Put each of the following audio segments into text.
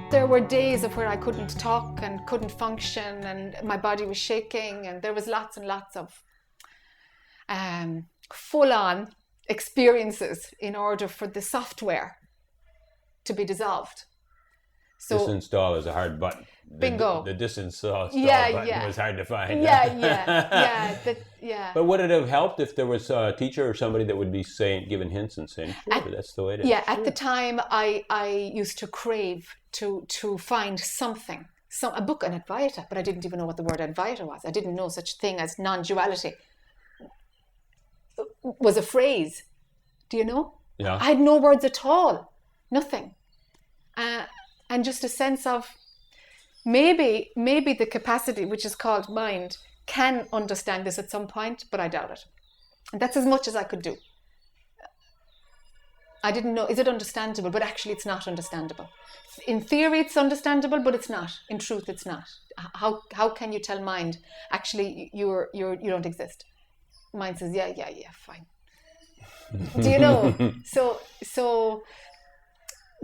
There were days of where I couldn't talk and couldn't function, and my body was shaking, and there was lots and lots of full-on experiences in order for the software to be dissolved. So disinstall is a hard button. Bingo. The disinstall button was hard to find. Yeah. But would it have helped if there was a teacher or somebody that would be giving hints and saying, sure, that's the way it is? Yeah, at the time I used to crave to find something, a book on Advaita, but I didn't even know what the word Advaita was. I didn't know such a thing as non-duality was a phrase. Do you know? Yeah. I had no words at all, nothing. And just a sense of maybe the capacity, which is called mind, can understand this at some point, but I doubt it. And that's as much as I could do. I didn't know, is it understandable? But actually it's not understandable. In theory it's understandable, but it's not. In truth it's not. How can you tell mind, actually you don't exist? Mind says, yeah, fine. Do you know? So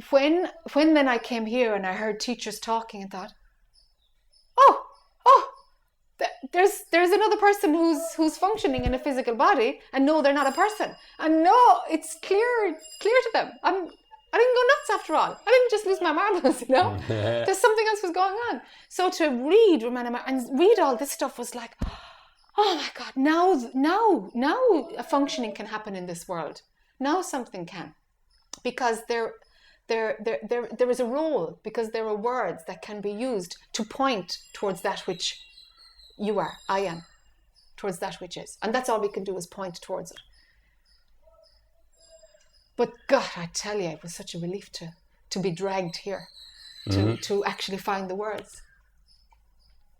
when then I came here and I heard teachers talking and thought, there's another person who's functioning in a physical body, and no, they're not a person, and no, it's clear to them. I didn't go nuts after all. I didn't just lose my marbles, you know. There's something else was going on. So to read and read all this stuff was like, oh my God, now a functioning can happen in this world. Now something can, because there is a role, because there are words that can be used to point towards that which you are, I am, towards that which is. And that's all we can do, is point towards it. But God, I tell you, it was such a relief to be dragged here, to actually find the words.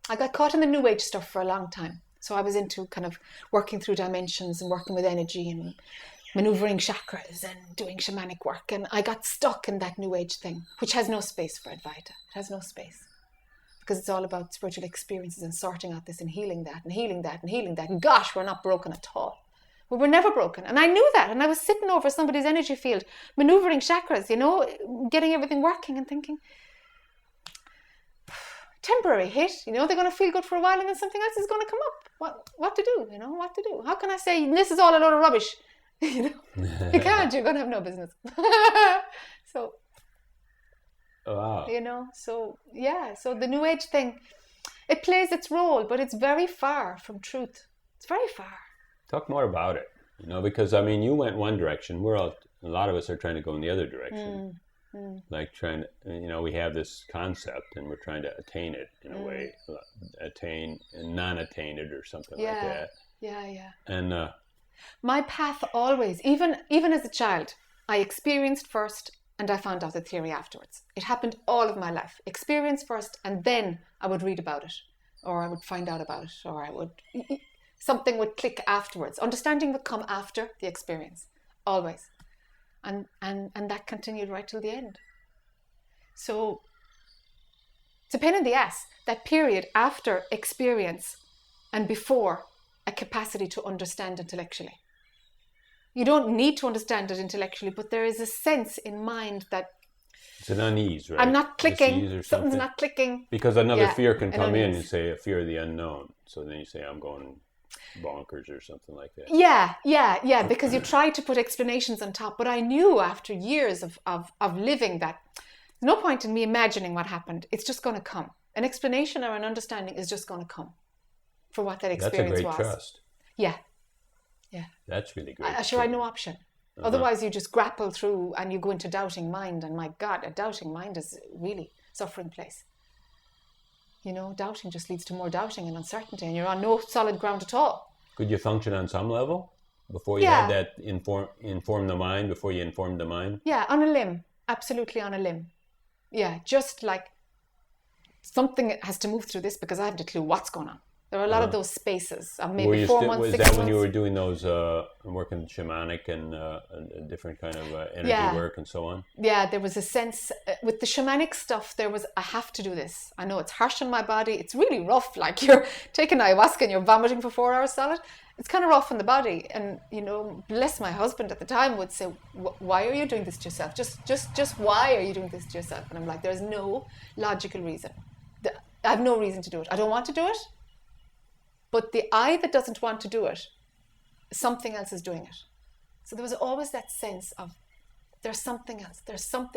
I got caught in the New Age stuff for a long time. So I was into kind of working through dimensions and working with energy and maneuvering chakras and doing shamanic work. And I got stuck in that New Age thing, which has no space for Advaita. It has no space. Because it's all about spiritual experiences and sorting out this and healing that and healing that and healing that. And gosh, we're not broken at all. We were never broken. And I knew that. And I was sitting over somebody's energy field, maneuvering chakras, you know, getting everything working and thinking, temporary hit, you know, they're going to feel good for a while and then something else is going to come up. What to do, you know, what to do? How can I say this is all a load of rubbish? You know, you can't, you're going to have no business. So, wow. You know, so yeah, so the New Age thing, it plays its role, but it's very far from truth. It's very far. Talk more about it, you know, because I mean, you went one direction. A lot of us are trying to go in the other direction. Like trying to, you know, we have this concept and we're trying to attain it in a way, attain and non-attain it or something like that. Yeah. And my path always, even as a child, I experienced first and I found out the theory afterwards. It happened all of my life. Experience first, and then I would read about it, or I would find out about it, or something would click afterwards. Understanding would come after the experience, always. And that continued right till the end. So it's a pain in the ass, that period after experience and before a capacity to understand intellectually. You don't need to understand it intellectually, but there is a sense in mind that it's an unease, right? I'm not clicking, something's not clicking. Because another fear can come in and say a fear of the unknown. So then you say, I'm going bonkers or something like that. Yeah, because you try to put explanations on top. But I knew after years of living that there's no point in me imagining what happened. It's just going to come. An explanation or an understanding is just going to come for what that experience was. That's a great trust. Yeah. That's really great. I had no option. Otherwise you just grapple through and you go into doubting mind. And my God, a doubting mind is really suffering place. You know, doubting just leads to more doubting and uncertainty, and you're on no solid ground at all. Could you function on some level before you had that inform the mind, before you informed the mind? Yeah, on a limb. Absolutely on a limb. Yeah, just like something has to move through this because I haven't a clue what's going on. There were a lot of those spaces of Were maybe you 4 months, was 6 that months. when you were doing those working shamanic and different kind of energy Yeah. work and so on? Yeah, there was a sense with the shamanic stuff, there was, I have to do this. I know it's harsh on my body. It's really rough. Like you're taking ayahuasca and you're vomiting for 4 hours solid. It's kind of rough on the body. And, you know, bless my husband at the time would say, why are you doing this to yourself? Just why are you doing this to yourself? And I'm like, there's no logical reason. I have no reason to do it. I don't want to do it. But the I that doesn't want to do it, something else is doing it. So there was always that sense of there's something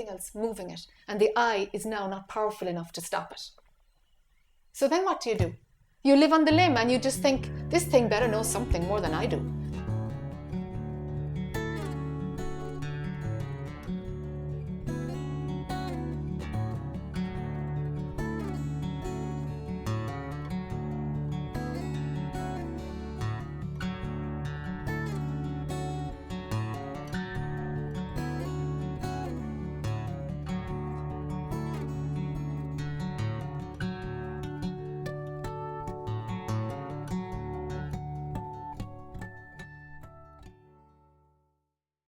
else moving it. And the I is now not powerful enough to stop it. So then what do? You live on the limb and you just think, this thing better know something more than I do.